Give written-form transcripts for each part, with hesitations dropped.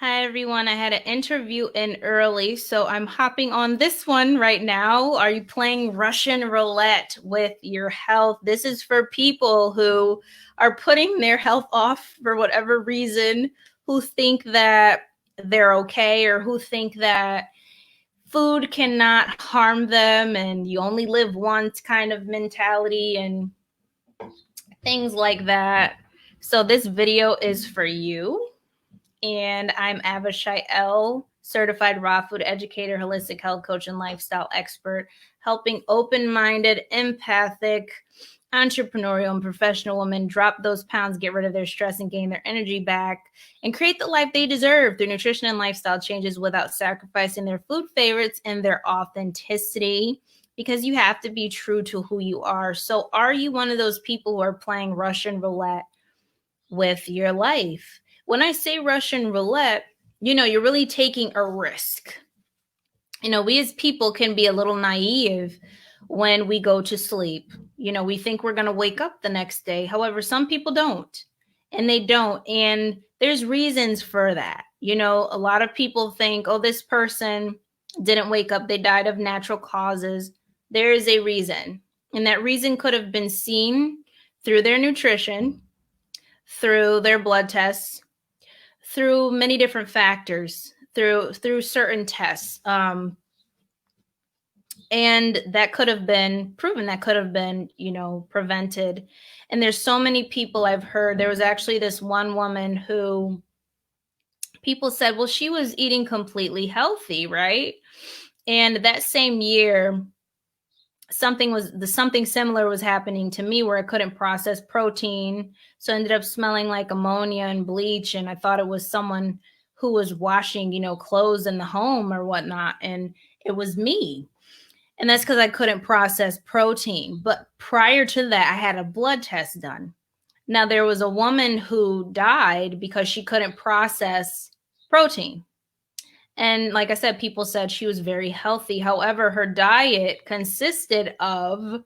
Hi, everyone. I had an interview in early, so I'm hopping on this one right now. Are you playing Russian roulette with your health? This is for people who are putting their health off for whatever reason, who think that they're okay, or who think that food cannot harm them and you only live once kind of mentality and things like that. So, this video is for you. And I'm Avishai L., certified raw food educator, holistic health coach, and lifestyle expert, helping open-minded, empathic, entrepreneurial, and professional women drop those pounds, get rid of their stress, and gain their energy back, and create the life they deserve through nutrition and lifestyle changes without sacrificing their food favorites and their authenticity. Because you have to be true to who you are. So, are you one of those people who are playing Russian roulette with your life? When I say Russian roulette, you're really taking a risk. We as people can be a little naive when we go to sleep. We think we're going to wake up the next day. However, some people don't, and they don't. And there's reasons for that. A lot of people think, oh, this person didn't wake up, they died of natural causes. There is a reason. And that reason could have been seen through their nutrition, through their blood tests, through many different factors, through certain tests, and that could have been proven, that could have been prevented. And there's so many people I've heard. There was actually this one woman who people said, well, she was eating completely healthy, right? And that same year, something similar was happening to me, where I couldn't process protein, so I ended up smelling like ammonia and bleach, and I thought it was someone who was washing clothes in the home or whatnot, and it was me. And that's because I couldn't process protein. But prior to that, I had a blood test done. Now, there was a woman who died because she couldn't process protein. And like I said, people said she was very healthy. However, her diet consisted of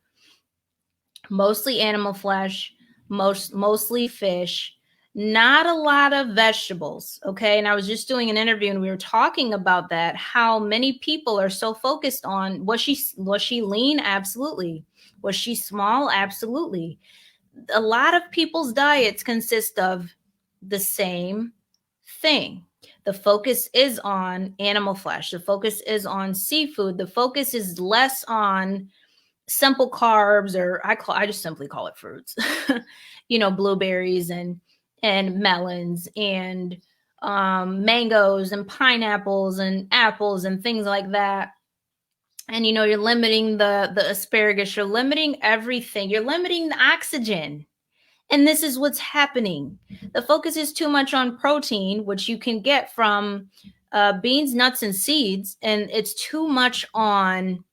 mostly animal flesh, mostly fish, not a lot of vegetables. Okay. And I was just doing an interview and we were talking about that, how many people are so focused on, was she lean? Absolutely. Was she small? Absolutely. A lot of people's diets consist of the same thing. The focus is on animal flesh. The focus is on seafood. The focus is less on simple carbs, or I just simply call it fruits. Blueberries and melons and mangoes and pineapples and apples and things like that. And you're limiting the asparagus, you're limiting everything, you're limiting the oxygen. And this is what's happening. The focus is too much on protein, which you can get from beans, nuts, and seeds, and it's too much on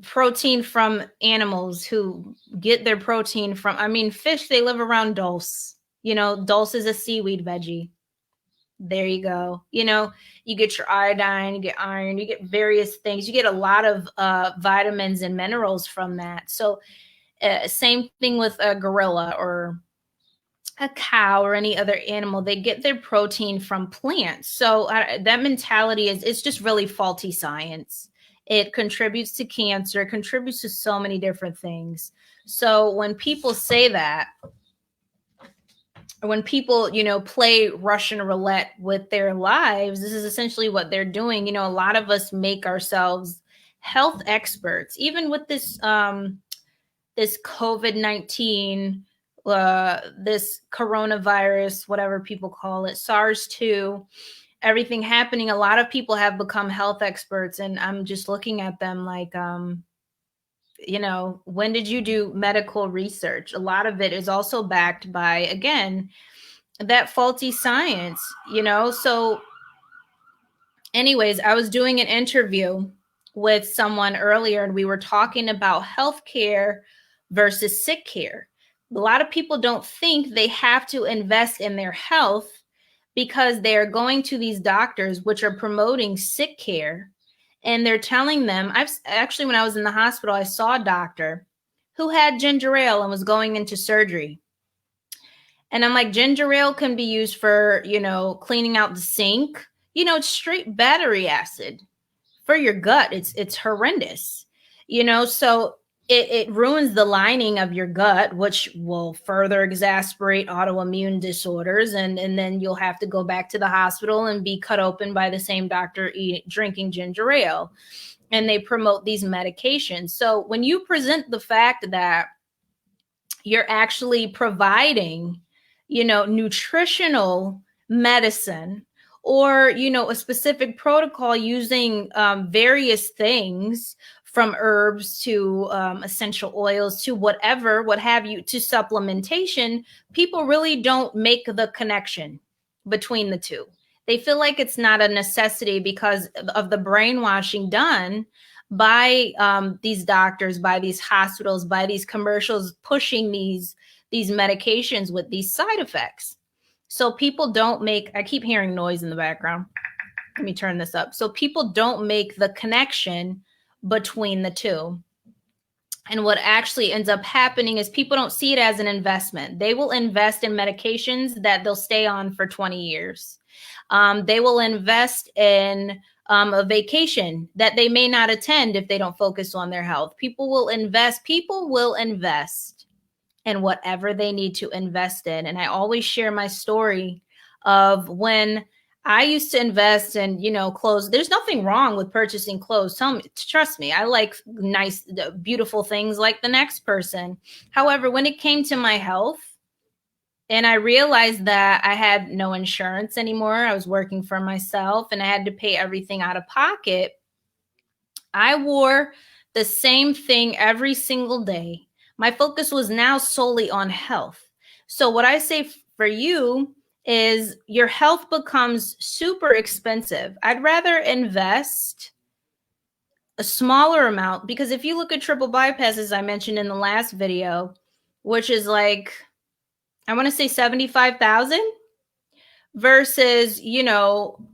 protein from animals who get their protein from, fish, they live around dulse. Dulse is a seaweed veggie. There you go. You get your iodine, you get iron, you get various things. You get a lot of vitamins and minerals from that. So same thing with a gorilla or a cow or any other animal. They get their protein from plants. So that mentality it's just really faulty science. It contributes to cancer, it contributes to so many different things. So when people say that, or when people, play Russian roulette with their lives, this is essentially what they're doing. A lot of us make ourselves health experts, even with this this COVID-19, this coronavirus, whatever people call it, SARS-2, everything happening. A lot of people have become health experts, and I'm just looking at them like, when did you do medical research? A lot of it is also backed by, again, that faulty science, So anyways, I was doing an interview with someone earlier, and we were talking about healthcare versus sick care. A lot of people don't think they have to invest in their health because they're going to these doctors, which are promoting sick care. And they're telling them, when I was in the hospital, I saw a doctor who had ginger ale and was going into surgery. And I'm like, ginger ale can be used for, cleaning out the sink. It's straight battery acid for your gut. It's horrendous. So it ruins the lining of your gut, which will further exacerbate autoimmune disorders, and then you'll have to go back to the hospital and be cut open by the same doctor drinking ginger ale. And they promote these medications. So when you present the fact that you're actually providing, nutritional medicine, or, a specific protocol using various things from herbs to essential oils to whatever, what have you, to supplementation, people really don't make the connection between the two. They feel like it's not a necessity because of the brainwashing done by these doctors, by these hospitals, by these commercials pushing these medications with these side effects. So people don't make, I keep hearing noise in the background. Let me turn this up. So people don't make the connection between the two. And what actually ends up happening is people don't see it as an investment. They will invest in medications that they'll stay on for 20 years. They will invest in a vacation that they may not attend if they don't focus on their health. People will invest in whatever they need to invest in. And I always share my story of when I used to invest in, clothes. There's nothing wrong with purchasing clothes. Trust me, I like nice, beautiful things like the next person. However, when it came to my health, and I realized that I had no insurance anymore, I was working for myself and I had to pay everything out of pocket, I wore the same thing every single day. My focus was now solely on health. So what I say for you is your health becomes super expensive. I'd rather invest a smaller amount, because if you look at triple bypass, as I mentioned in the last video, which is like, I want to say 75,000 versus,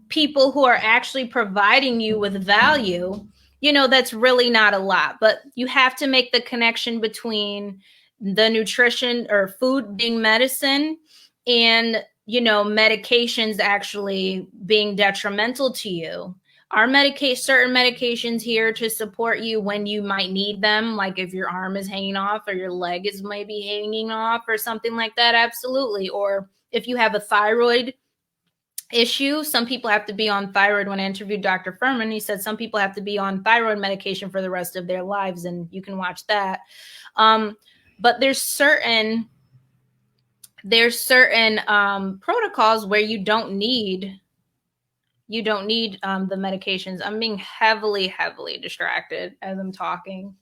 people who are actually providing you with value, that's really not a lot. But you have to make the connection between the nutrition or food being medicine and, medications actually being detrimental to you. Our certain medications here to support you when you might need them, like if your arm is hanging off or your leg is maybe hanging off or something like that, absolutely. Or if you have a thyroid issue, some people have to be on thyroid. When I interviewed Dr. Furman, he said some people have to be on thyroid medication for the rest of their lives, and you can watch that. But there's certain protocols where you don't need the medications. I'm being heavily distracted as I'm talking.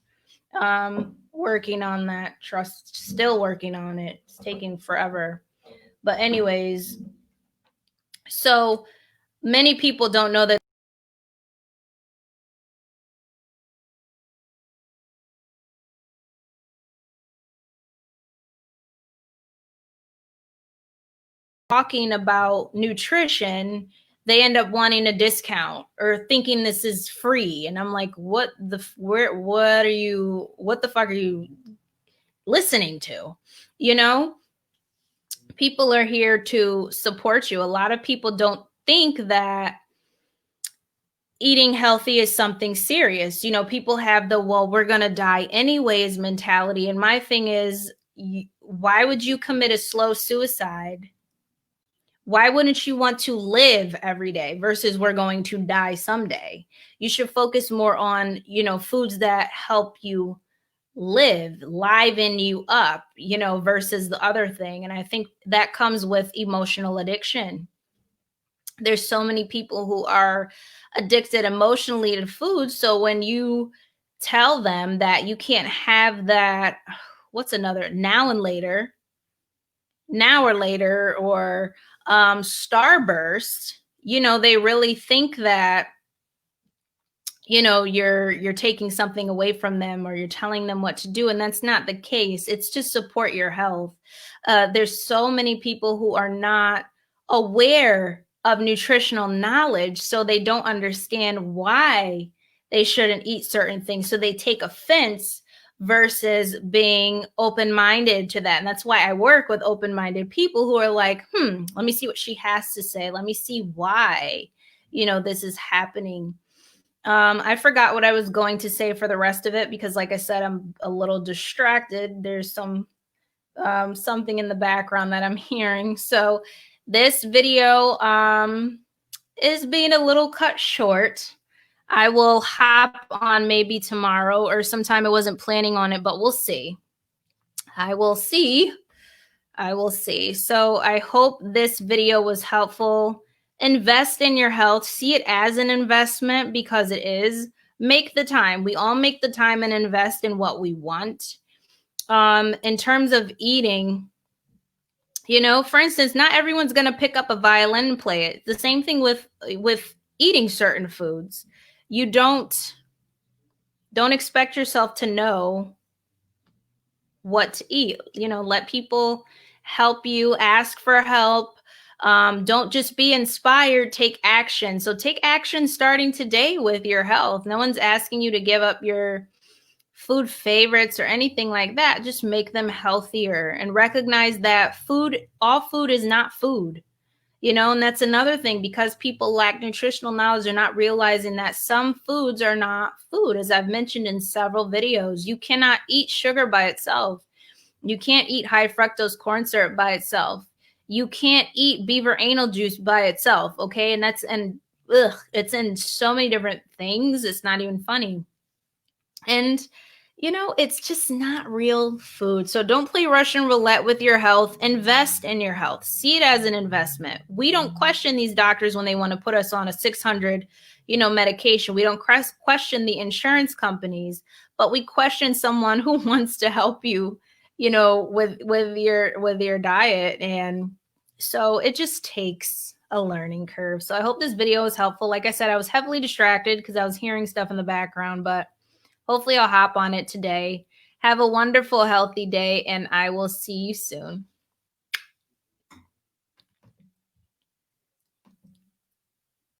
Working on that. Still working on it. It's taking forever. But anyways, so many people don't know that talking about nutrition, they end up wanting a discount or thinking this is free. And I'm like, what the fuck are you listening to? People are here to support you. A lot of people don't think that eating healthy is something serious. People have the, well, we're going to die anyways mentality. And my thing is, why would you commit a slow suicide? Why wouldn't you want to live every day versus we're going to die someday? You should focus more on, foods that help you liven you up, versus the other thing. And I think that comes with emotional addiction. There's so many people who are addicted emotionally to food. So when you tell them that you can't have that, what's another, now or later, or Starburst, they really think that, you're taking something away from them or you're telling them what to do. And that's not the case. It's to support your health. There's so many people who are not aware of nutritional knowledge, so they don't understand why they shouldn't eat certain things. So they take offense versus being open-minded to that. And that's why I work with open-minded people who are like, let me see what she has to say. Let me see why, this is happening. I forgot what I was going to say for the rest of it because, like I said, I'm a little distracted. There's something in the background that I'm hearing. So this video is being a little cut short. I will hop on maybe tomorrow or sometime. I wasn't planning on it, but we'll see. I will see. So I hope this video was helpful. Invest in your health. See it as an investment because it is. Make the time. We all make the time and invest in what we want. In terms of eating, for instance, not everyone's going to pick up a violin and play it. The same thing with eating certain foods. You don't expect yourself to know what to eat. Let people help you, ask for help. Don't just be inspired, take action. So take action starting today with your health. No one's asking you to give up your food favorites or anything like that. Just make them healthier and recognize that all food is not food. And that's another thing, because people lack nutritional knowledge. They're not realizing that some foods are not food. As I've mentioned in several videos, you cannot eat sugar by itself. You can't eat high fructose corn syrup by itself. You can't eat beaver anal juice by itself. Okay. And it's in so many different things. It's not even funny. And it's just not real food. So don't play Russian roulette with your health. Invest in your health. See it as an investment. We don't question these doctors when they want to put us on a 600, medication. We don't question the insurance companies, but we question someone who wants to help you, with your diet. And so it just takes a learning curve. So I hope this video is helpful. Like I said, I was heavily distracted because I was hearing stuff in the background, but hopefully I'll hop on it today. Have a wonderful, healthy day, and I will see you soon.